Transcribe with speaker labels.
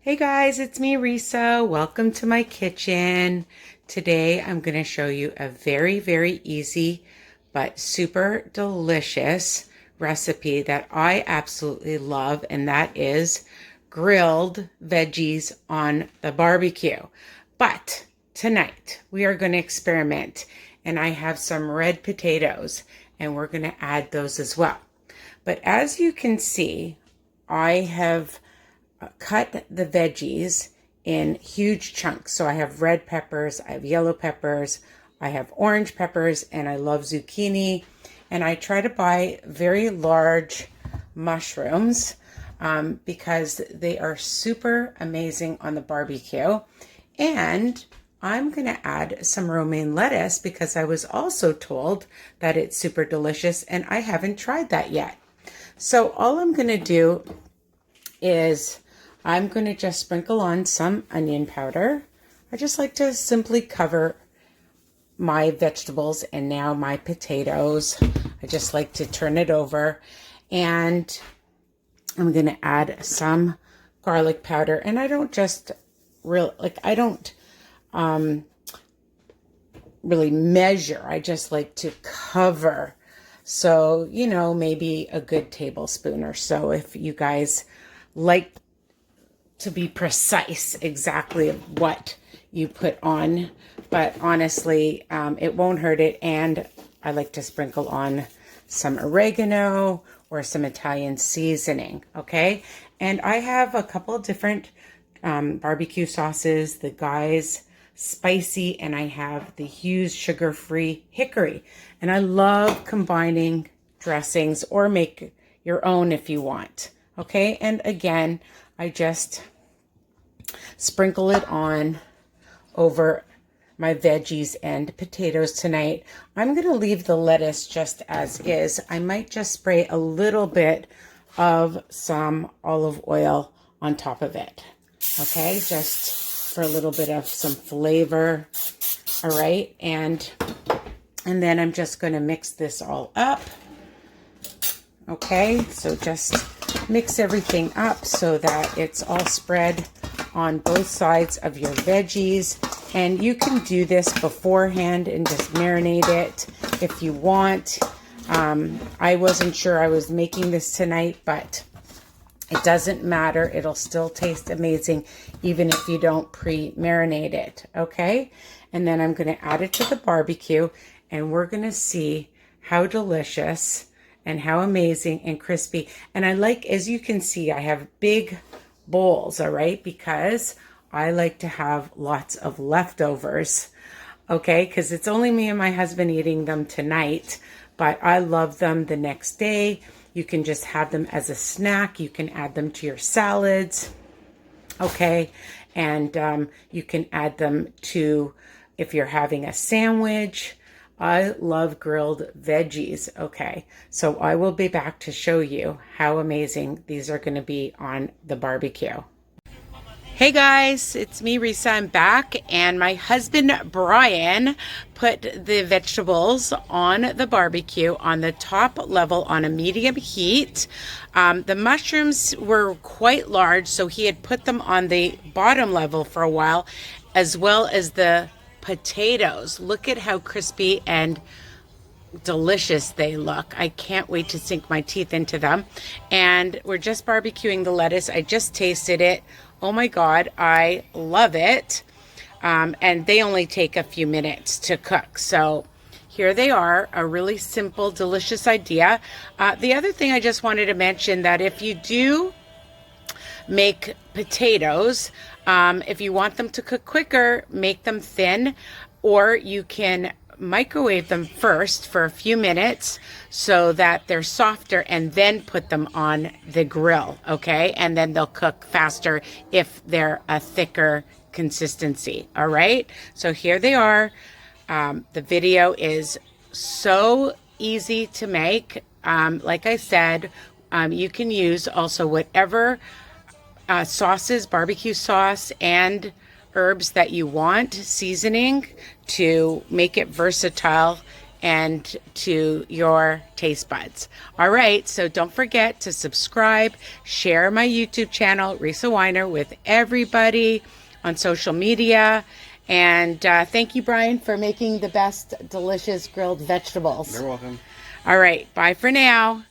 Speaker 1: Hey guys, it's me, Risa. Welcome to my kitchen. Today I'm going to show you a very easy but super delicious recipe that I absolutely love, and that is grilled veggies on the barbecue. But tonight we are going to experiment, and I have some red potatoes and we're going to add those as well. But as you can see, I have cut the veggies in huge chunks. So I have red peppers, I have yellow peppers, I have orange peppers, and I love zucchini. And I try to buy very large mushrooms because they are super amazing on the barbecue. And I'm going to add some romaine lettuce because I was also told that it's super delicious and I haven't tried that yet. So all I'm going to do is I'm going to just sprinkle on some onion powder. I just like to simply cover my vegetables and now my potatoes. I just like to turn it over, and I'm going to add some garlic powder. And I don't just I don't really measure. I just like to cover. So, maybe a good tablespoon or so if you guys like to be precise exactly of what you put on, but honestly, it won't hurt it. And I like to sprinkle on some oregano or some Italian seasoning. Okay. And I have a couple of different barbecue sauces, the Guy's spicy, and I have the Hughes sugar-free hickory. And I love combining dressings, or make your own if you want. Okay. And again, I just sprinkle it on over my veggies and potatoes tonight. I'm going to leave the lettuce just as is. I might just spray a little bit of some olive oil on top of it. Okay, just for a little bit of some flavor. All right, and then I'm just going to mix this all up. Okay, so just mix everything up so that it's all spread on both sides of your veggies. And you can do this beforehand and just marinate it if you want. I wasn't sure I was making this tonight, but it doesn't matter. It'll still taste amazing even if you don't pre-marinate it, okay? And then I'm going to add it to the barbecue, and we're going to see how delicious and how amazing and crispy. And I like, as you can see, I have big bowls, all right, because I like to have lots of leftovers, okay, because it's only me and my husband eating them tonight, but I love them the next day. You can just have them as a snack. You can add them to your salads, okay, and you can add them to, if you're having a sandwich. I love grilled veggies. Okay, so I will be back to show you how amazing these are going to be on the barbecue. Hey guys, it's me, Risa. I'm back, and my husband Brian put the vegetables on the barbecue on the top level on a medium heat. The mushrooms were quite large, so he had put them on the bottom level for a while, as well as the potatoes. Look at how crispy and delicious they look. I can't wait to sink my teeth into them. And we're just barbecuing the lettuce. I just tasted it. Oh my God, I love it. And they only take a few minutes to cook. So here they are, a really simple, delicious idea. The other thing I just wanted to mention, that if you do make potatoes, if you want them to cook quicker, make them thin, or you can microwave them first for a few minutes so that they're softer, and then put them on the grill, okay? And then they'll cook faster if they're a thicker consistency, all right? So here they are. The video is so easy to make. Like I said, you can use also whatever sauces, barbecue sauce, and herbs that you want, seasoning, to make it versatile and to your taste buds. All right, so don't forget to subscribe, share my YouTube channel, Risa Weiner, with everybody on social media. And thank you, Brian, for making the best delicious grilled vegetables.
Speaker 2: You're welcome.
Speaker 1: All right, bye for now.